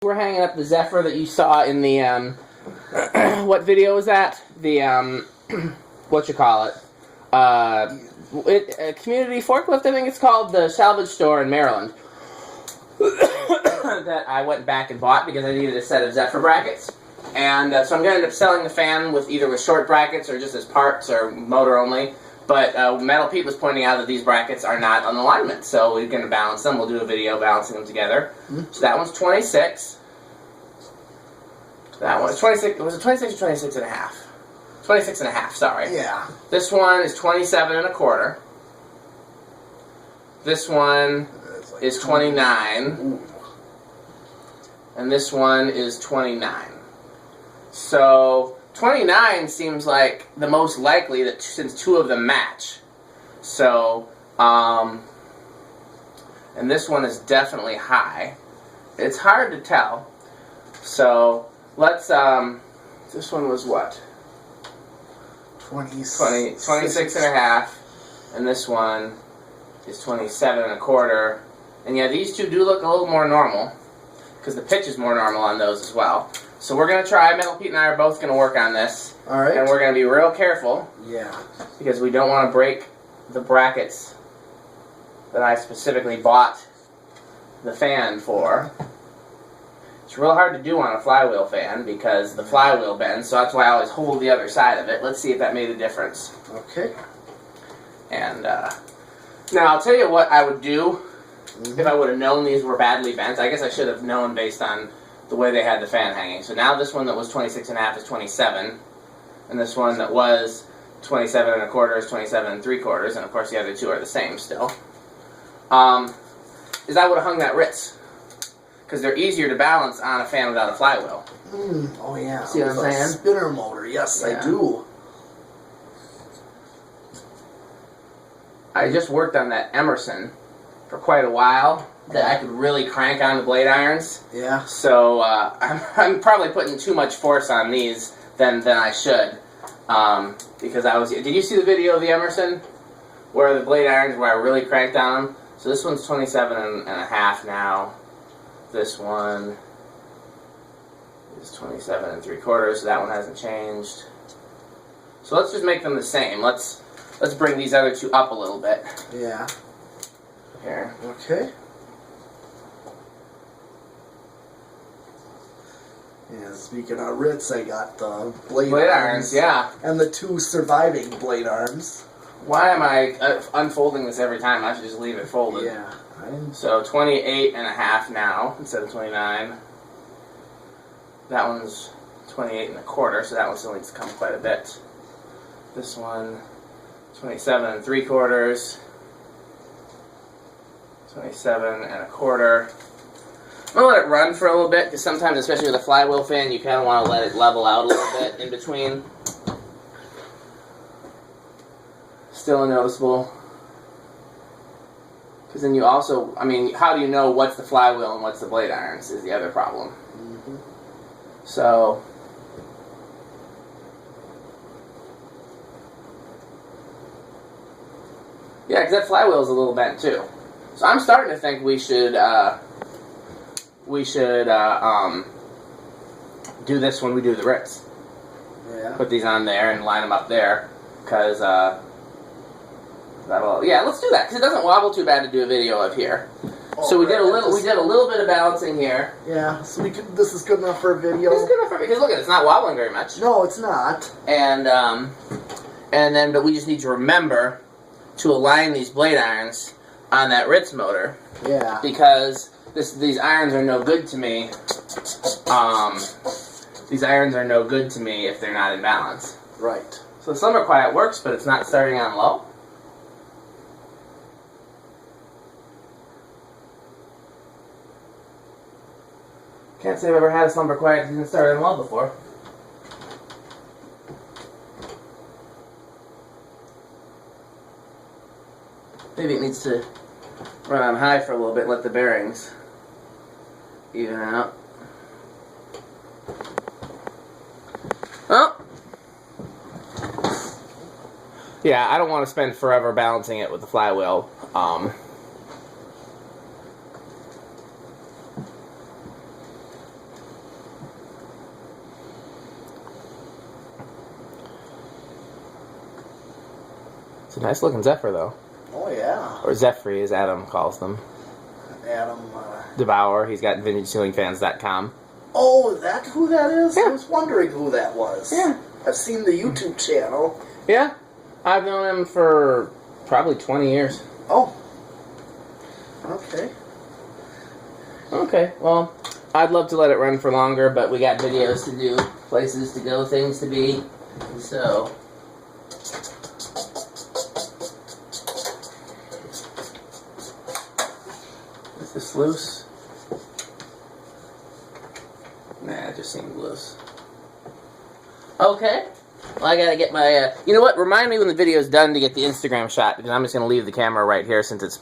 We're hanging up the Zephyr that you saw in the, what video was that? The, what you call it? Community Forklift, I think it's called, the salvage store in Maryland. That I went back and bought because I needed a set of Zephyr brackets. And so I'm going to end up selling the fan with either with short brackets or just as parts or motor only. But Metal Pete was pointing out that these brackets are not on alignment, so we're going to balance them. We'll do a video balancing them together. Mm-hmm. So that one's 26. That one is 26. Was it 26 or 26 and a half? 26 and a half, sorry. Yeah. This one is 27 and a quarter. This one like is 29. Ooh. And this one is 29. So 29 seems like the most likely that since two of them match. So, and this one is definitely high. It's hard to tell. So let's, this one was what? 26 and a half. And this one is 27 and a quarter. And yeah, these two do look a little more normal, because the pitch is more normal on those as well. So we're going to try, Metal Pete and I are both going to work on this. Alright. And we're going to be real careful. Yeah. Because we don't want to break the brackets that I specifically bought the fan for. It's real hard to do on a flywheel fan because the flywheel bends, so that's why I always hold the other side of it. Let's see if that made a difference. Okay. And, now I'll tell you what I would do if I would have known these were badly bent. I guess I should have known based on the way they had the fan hanging. So now this one that was 26 and a half is 27, and this one that was 27 and a quarter is 27 and 3/4, and of course the other two are the same still. Is I would have hung that Ritz, because they're easier to balance on a fan without a flywheel. Oh yeah. See what I'm saying? Spinner motor, yes, yeah. I do. I just worked on that Emerson for quite a while, that I could really crank on the blade irons. Yeah. So I'm probably putting too much force on these than I should, because I was. Did you see the video of the Emerson where the blade irons where I really cranked on them? So this one's 27 and a half now. This one is 27 and 3/4. So that one hasn't changed. So let's just make them the same. Let's bring these other two up a little bit. Yeah. Here. Okay. Yeah, speaking of Ritz, I got the blade arms. Yeah. And the two surviving blade arms. Why am I unfolding this every time? I should just leave it folded. Yeah. So 28 and a half now instead of 29. That one's 28 and a quarter, so that one still needs to come quite a bit. This one, 27 and 3/4. 27 and a quarter. I'm going to let it run for a little bit, because sometimes, especially with a flywheel fan, you kind of want to let it level out a little bit in between. Still noticeable. Because then you also, I mean, how do you know what's the flywheel and what's the blade irons is the other problem. Mm-hmm. So, yeah, because that flywheel is a little bent too. So I'm starting to think we should do this when we do the Ritz. Yeah. Put these on there and line them up there, because that'll. Yeah, let's do that, because it doesn't wobble too bad to do a video of here. Oh, so we did a little bit of balancing here. Yeah. So this is good enough for a video. This is good enough for, because look at it, it's not wobbling very much. No, it's not. And then but we just need to remember to align these blade irons on that Ritz motor. Yeah. Because these irons are no good to me. These irons are no good to me if they're not in balance. Right. So the Slumber quiet works, but it's not starting on low. Can't say I've ever had a Slumber quiet that didn't start on low before. Maybe it needs to run on high for a little bit and let the bearings even out. Oh! Yeah, I don't want to spend forever balancing it with the flywheel. It's a nice looking Zephyr, though. Oh, yeah. Or Zephyr, as Adam calls them. Adam, DeBauer, he's got vintageceilingfans.com. Oh, is that who that is? Yeah. I was wondering who that was. Yeah. I've seen the YouTube channel. Yeah. I've known him for probably 20 years. Oh. Okay. Okay, well, I'd love to let it run for longer, but we got videos to do, places to go, things to be, so... Is this loose? Nah, it just seemed loose. Okay. Well, I gotta get my, you know what? Remind me when the video's done to get the Instagram shot, because I'm just gonna leave the camera right here since it's